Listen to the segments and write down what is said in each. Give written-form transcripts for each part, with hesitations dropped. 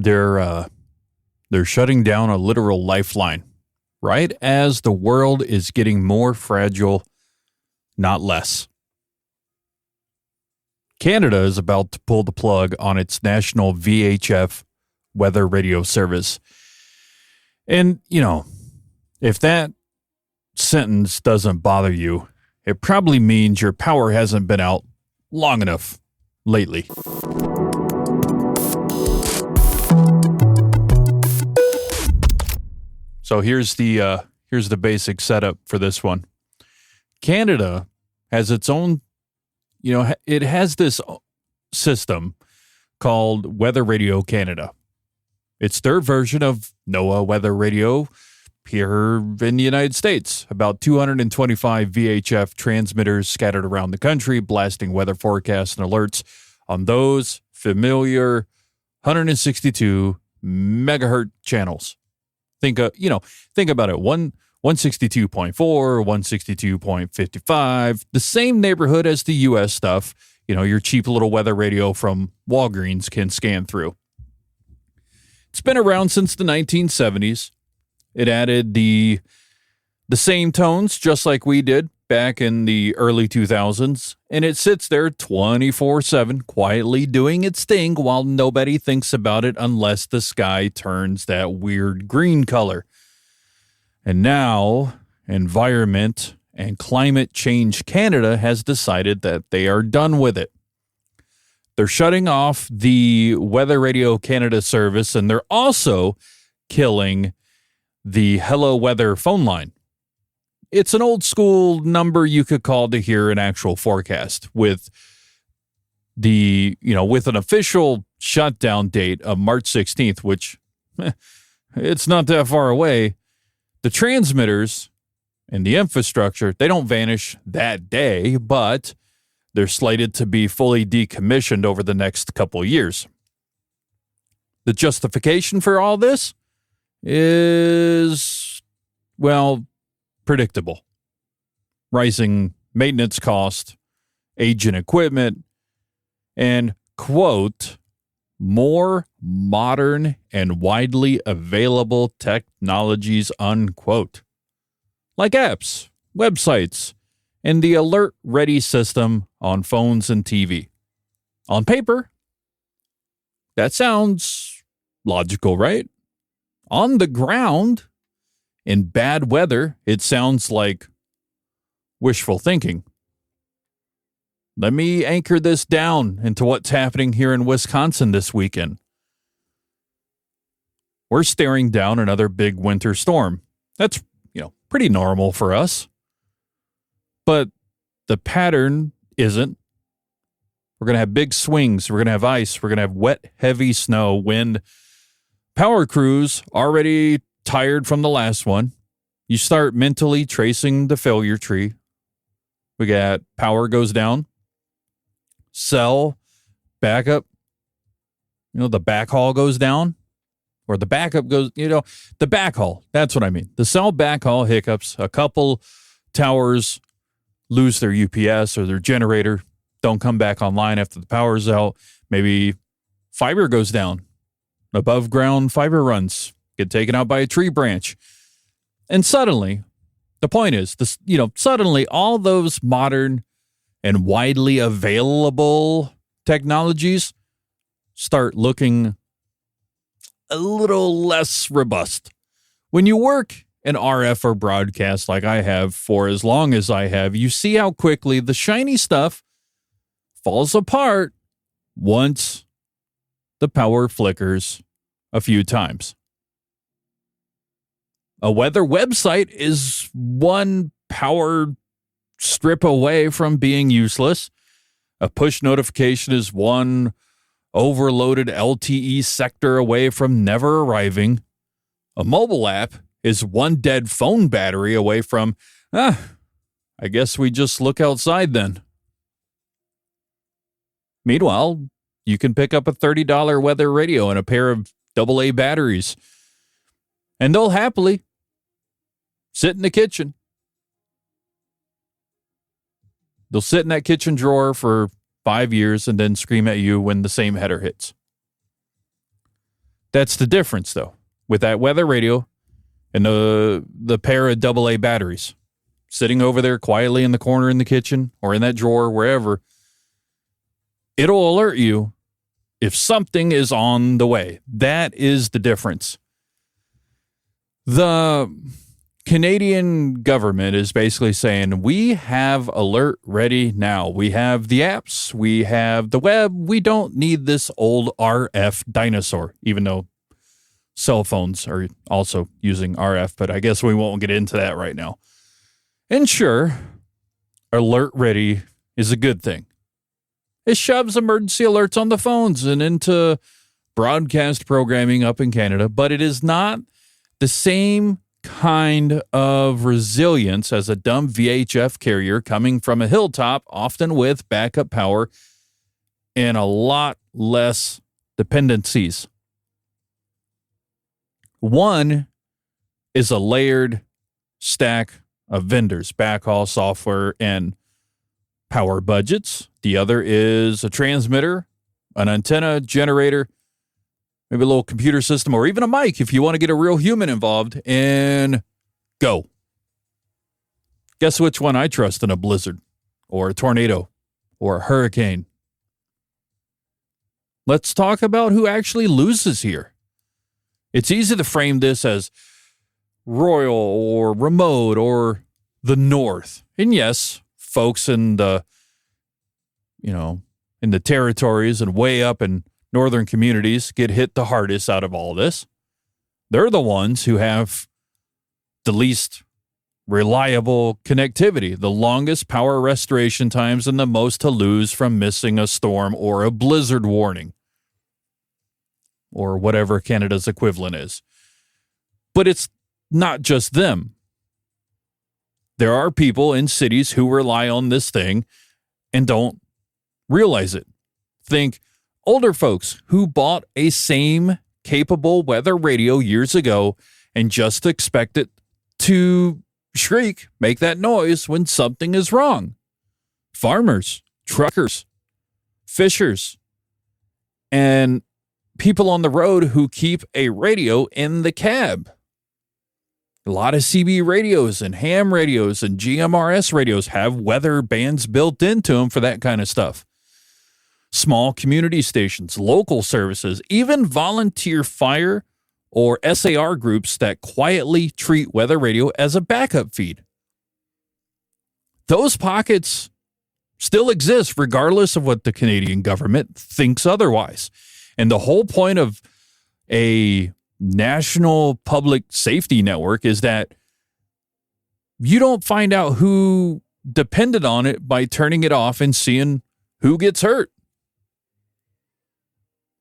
They're shutting down a literal lifeline right as the world is getting more fragile, not less. Canada is about to pull the plug on its national VHF weather radio service. And, if that sentence doesn't bother you, it probably means your power hasn't been out long enough lately. So here's the basic setup for this one. Canada has its own, it has this system called Weather Radio Canada. It's their version of NOAA Weather Radio here in the United States. About 225 VHF transmitters scattered around the country, blasting weather forecasts and alerts on those familiar 162 megahertz channels. Think about it. 162.4, 162.55, the same neighborhood as the U.S. stuff, your cheap little weather radio from Walgreens can scan through. It's been around since the 1970s. It added the same tones, just like we did back in the early 2000s, and it sits there 24/7, quietly doing its thing while nobody thinks about it unless the sky turns that weird green color. And now, Environment and Climate Change Canada has decided that they are done with it. They're shutting off the Weather Radio Canada service, and they're also killing the Hello Weather phone line. It's an old school number you could call to hear an actual forecast with with an official shutdown date of March 16th, which it's not that far away. The transmitters and the infrastructure, they don't vanish that day, but they're slated to be fully decommissioned over the next couple of years. The justification for all this is, predictable. Rising maintenance cost, aging equipment, and, quote, more modern and widely available technologies, unquote. Like apps, websites, and the alert ready system on phones and TV. On paper, that sounds logical, right? On the ground, in bad weather, it sounds like wishful thinking. Let me anchor this down into what's happening here in Wisconsin this weekend. We're staring down another big winter storm. That's, pretty normal for us. But the pattern isn't. We're going to have big swings. We're going to have ice. We're going to have wet, heavy snow, wind. Power crews already tired from the last one. You start mentally tracing the failure tree. We got power goes down. Cell backup. The backhaul goes down. Or the backup goes, the backhaul. That's what I mean. The cell backhaul hiccups. A couple towers lose their UPS or their generator. Don't come back online after the power's out. Maybe fiber goes down. Above ground fiber runs. Get taken out by a tree branch. And suddenly, the point is, suddenly all those modern and widely available technologies start looking a little less robust. When you work in RF or broadcast like I have for as long as I have, you see how quickly the shiny stuff falls apart once the power flickers a few times. A weather website is one power strip away from being useless. A push notification is one overloaded LTE sector away from never arriving. A mobile app is one dead phone battery away from, I guess we just look outside then. Meanwhile, you can pick up a $30 weather radio and a pair of AA batteries, and they'll happily sit in the kitchen. They'll sit in that kitchen drawer for 5 years and then scream at you when the same header hits. That's the difference, though, with that weather radio and the pair of AA batteries sitting over there quietly in the corner in the kitchen or in that drawer, wherever. It'll alert you if something is on the way. That is the difference. The Canadian government is basically saying, we have alert ready now. We have the apps. We have the web. We don't need this old RF dinosaur, even though cell phones are also using RF, but I guess we won't get into that right now. And sure, alert ready is a good thing. It shoves emergency alerts on the phones and into broadcast programming up in Canada, but it is not the same kind of resilience as a dumb VHF carrier coming from a hilltop, often with backup power and a lot less dependencies. One is a layered stack of vendors, backhaul software, and power budgets. The other is a transmitter, an antenna, generator, maybe a little computer system, or even a mic if you want to get a real human involved, and go. Guess which one I trust in a blizzard, or a tornado, or a hurricane? Let's talk about who actually loses here. It's easy to frame this as rural or remote or the North. And yes, folks in the, in the territories and way up in northern communities get hit the hardest out of all this. They're the ones who have the least reliable connectivity, the longest power restoration times, and the most to lose from missing a storm or a blizzard warning, or whatever Canada's equivalent is. But it's not just them. There are people in cities who rely on this thing and don't realize it. Think older folks who bought a same capable weather radio years ago and just expect it to shriek, make that noise when something is wrong. Farmers, truckers, fishers, and people on the road who keep a radio in the cab. A lot of CB radios and ham radios and GMRS radios have weather bands built into them for that kind of stuff. Small community stations, local services, even volunteer fire or SAR groups that quietly treat weather radio as a backup feed. Those pockets still exist regardless of what the Canadian government thinks otherwise. And the whole point of a national public safety network is that you don't find out who depended on it by turning it off and seeing who gets hurt.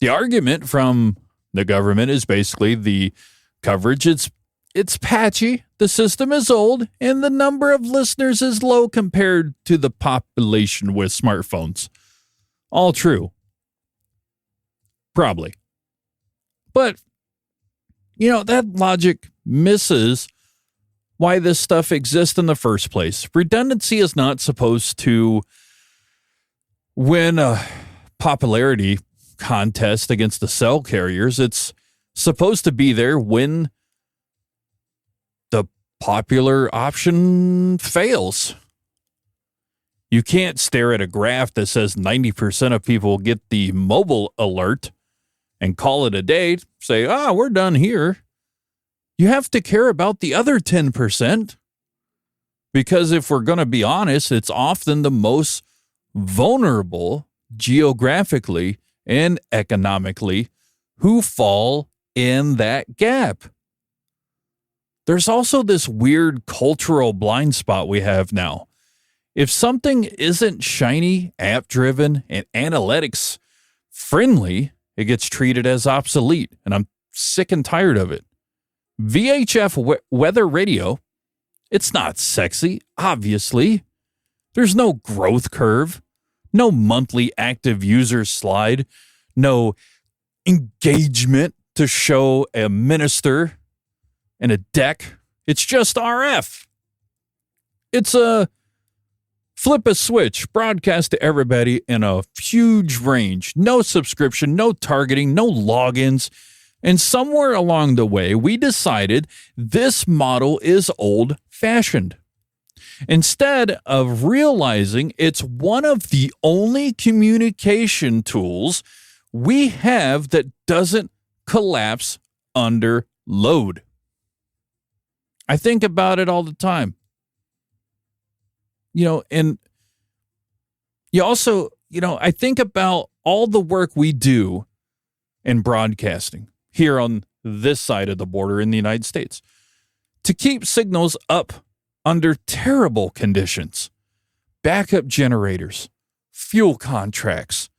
The argument from the government is basically the coverage. It's patchy, the system is old, and the number of listeners is low compared to the population with smartphones. All true. Probably. But, that logic misses why this stuff exists in the first place. Redundancy is not supposed to win a popularity contest against the cell carriers. It's supposed to be there when the popular option fails. You can't stare at a graph that says 90% of people get the mobile alert and call it a day, say, we're done here. You have to care about the other 10%, because if we're going to be honest, it's often the most vulnerable geographically and economically who fall in that gap. There's also this weird cultural blind spot we have now. If something isn't shiny, app-driven, and analytics-friendly, it gets treated as obsolete, and I'm sick and tired of it. VHF weather radio, it's not sexy, obviously. There's no growth curve, no monthly active user slide, no engagement to show a minister and a deck. It's just RF. It's a flip a switch, broadcast to everybody in a huge range. No subscription, no targeting, no logins. And somewhere along the way, we decided this model is old-fashioned. Instead of realizing it's one of the only communication tools we have that doesn't collapse under load. I think about it all the time. And you also, I think about all the work we do in broadcasting here on this side of the border in the United States to keep signals up under terrible conditions. Backup generators, fuel contracts,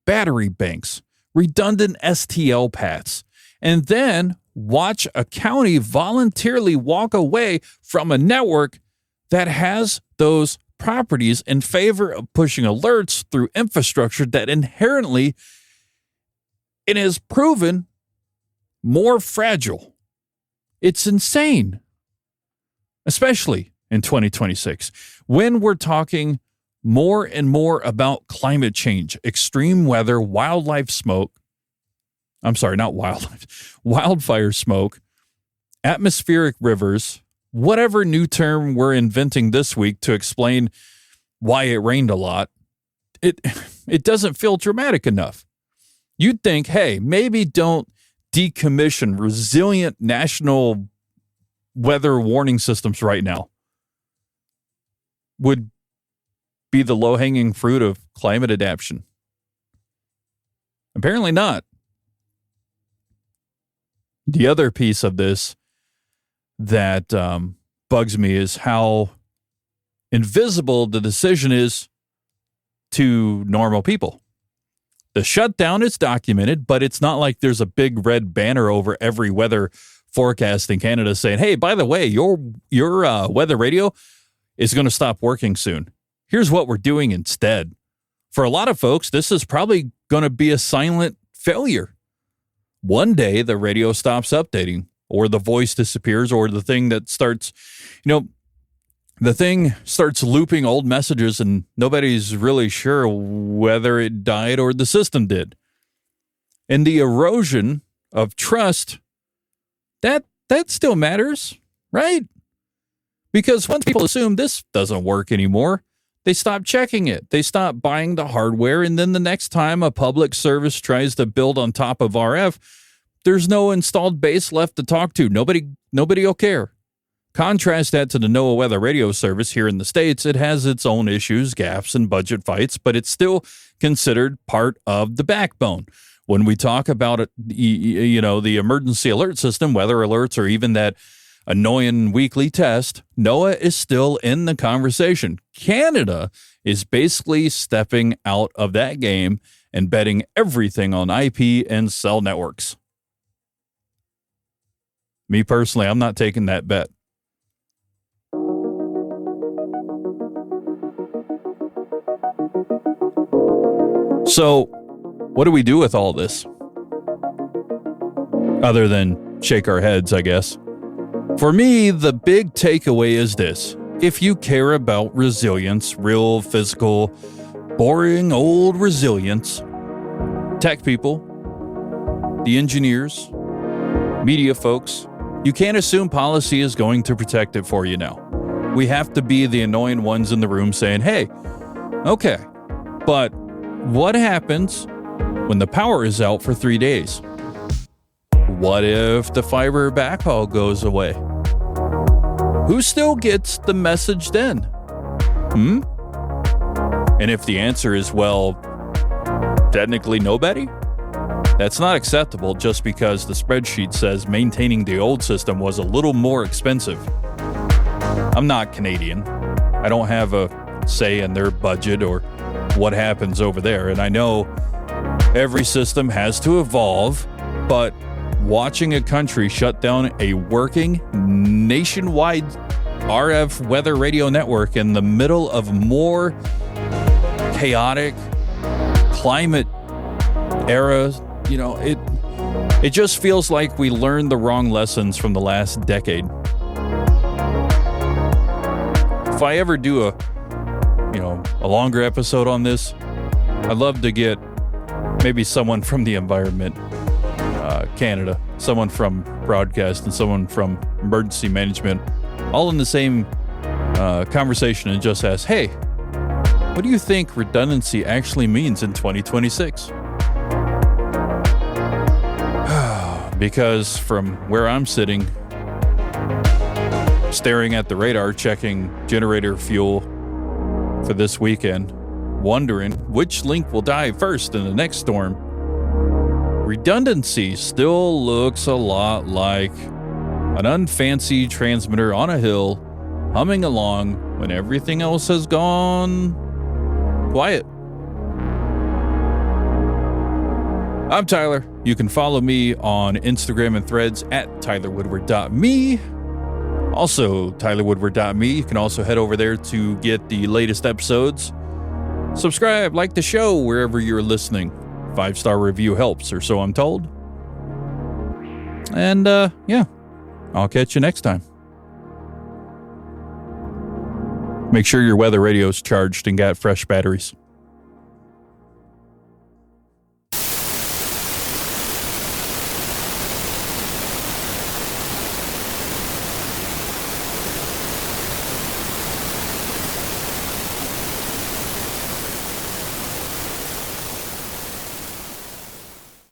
battery banks, redundant STL paths, and then watch a county voluntarily walk away from a network that has those properties in favor of pushing alerts through infrastructure that inherently it has proven more fragile. It's insane, especially in 2026, when we're talking more and more about climate change, extreme weather, wildfire smoke, atmospheric rivers, whatever new term we're inventing this week to explain why it rained a lot. It doesn't feel dramatic enough. You'd think, hey, maybe don't decommission resilient national weather warning systems right now. Would be the low-hanging fruit of climate adaptation. Apparently not. The other piece of this that bugs me is how invisible the decision is to normal people. The shutdown is documented, but it's not like there's a big red banner over every weather forecast in Canada saying, hey, by the way, your weather radio is going to stop working soon. Here's what we're doing instead. For a lot of folks, this is probably going to be a silent failure. One day the radio stops updating, or the voice disappears, or the thing that starts, the thing starts looping old messages and nobody's really sure whether it died or the system did. And the erosion of trust, that still matters, right? Because once people assume this doesn't work anymore, they stop checking it. They stop buying the hardware, and then the next time a public service tries to build on top of RF, there's no installed base left to talk to. Nobody will care. Contrast that to the NOAA weather radio service here in the States. It has its own issues, gaps, and budget fights, but it's still considered part of the backbone. When we talk about it, the emergency alert system, weather alerts, or even that annoying weekly test, NOAA is still in the conversation. Canada is basically stepping out of that game and betting everything on IP and cell networks. Me personally, I'm not taking that bet. So, what do we do with all this? Other than shake our heads, I guess. For me, the big takeaway is this. If you care about resilience, real, physical, boring, old resilience, tech people, the engineers, media folks, you can't assume policy is going to protect it for you now. We have to be the annoying ones in the room saying, hey, okay, but what happens when the power is out for 3 days? What if the fiber backhaul goes away? Who still gets the message then? And if the answer is, well, technically nobody, that's not acceptable just because the spreadsheet says maintaining the old system was a little more expensive. I'm not Canadian. I don't have a say in their budget or what happens over there. And I know every system has to evolve, but watching a country shut down a working nationwide RF weather radio network in the middle of more chaotic climate era, it just feels like we learned the wrong lessons from the last decade. If I ever do a longer episode on this, I'd love to get maybe someone from the environment Canada, someone from broadcast, and someone from emergency management, all in the same conversation, and just asked, hey, what do you think redundancy actually means in 2026? Because from where I'm sitting, staring at the radar, checking generator fuel for this weekend, wondering which link will die first in the next storm, redundancy still looks a lot like an unfancy transmitter on a hill, humming along when everything else has gone quiet. I'm Tyler. You can follow me on Instagram and Threads at tylerwoodward.me. Also, tylerwoodward.me. You can also head over there to get the latest episodes. Subscribe, like the show wherever you're listening. 5-star review helps, or so I'm told. And, yeah, I'll catch you next time. Make sure your weather radio's charged and got fresh batteries.